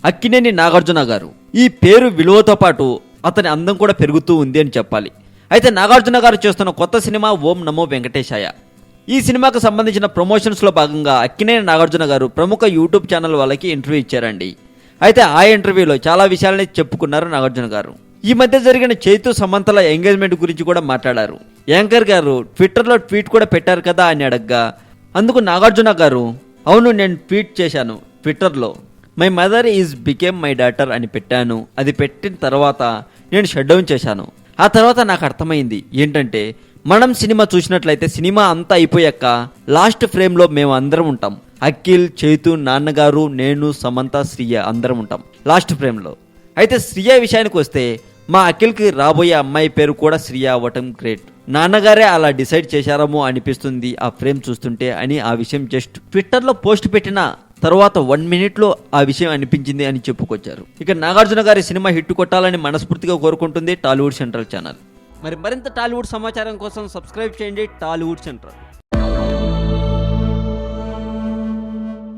అక్కినేని నాగార్జున గారు. ఈ పేరు విలువతో పాటు అతని అందం కూడా పెరుగుతూ ఉంది అని చెప్పాలి. అయితే నాగార్జున గారు చేస్తున్న కొత్త సినిమా ఓం నమో వెంకటేశాయ. ఈ సినిమాకు సంబంధించిన ప్రమోషన్స్లో భాగంగా అక్కినేని నాగార్జున గారు ప్రముఖ యూట్యూబ్ ఛానల్ వాళ్ళకి ఇంటర్వ్యూ ఇచ్చారండి. అయితే ఆ ఇంటర్వ్యూలో చాలా విషయాలని చెప్పుకున్నారు నాగార్జున గారు. ఈ మధ్య జరిగిన చైతు సమంతల ఎంగేజ్మెంట్ గురించి కూడా మాట్లాడారు. యాంకర్ గారు ట్విట్టర్లో ట్వీట్ కూడా పెట్టారు కదా అని అడగ్గా అందుకు నాగార్జున గారు, అవును నేను ట్వీట్ చేశాను ట్విట్టర్లో, my mother is became my daughter అని పెట్టాను. అది పెట్టిన తర్వాత నేను షట్ డౌన్ చేశాను. ఆ తర్వాత నాకు అర్థమైంది ఏంటంటే, మనం సినిమా చూసినట్లయితే సినిమా అంతా అయిపోయాక లాస్ట్ ఫ్రేమ్లో మేము అందరం ఉంటాం. అఖిల్, చైతు, నాన్నగారు, నేను, సమంత, శ్రియ అందరం ఉంటాం లాస్ట్ ఫ్రేమ్లో. అయితే శ్రియ విషయానికి వస్తే మా అఖిల్కి రాబోయే అమ్మాయి పేరు కూడా శ్రియ అవ్వటం గ్రేట్. నాన్నగారే అలా డిసైడ్ చేశారేమో అనిపిస్తుంది ఆ ఫ్రేమ్ చూస్తుంటే అని ఆ విషయం జస్ట్ ట్విట్టర్లో పోస్ట్ పెట్టిన తర్వాత 1 minute ఆ విషయం అనిపించింది అని చెప్పుకొచ్చారు. ఇక నాగార్జున గారి సినిమా హిట్ కొట్టాలని మనస్ఫూర్తిగా కోరుకుంటుంది టాలీవుడ్ సెంట్రల్ ఛానల్. మరింత టాలీవుడ్ సమాచారం కోసం సబ్స్క్రైబ్ చేయండి టాలీవుడ్ సెంట్రల్.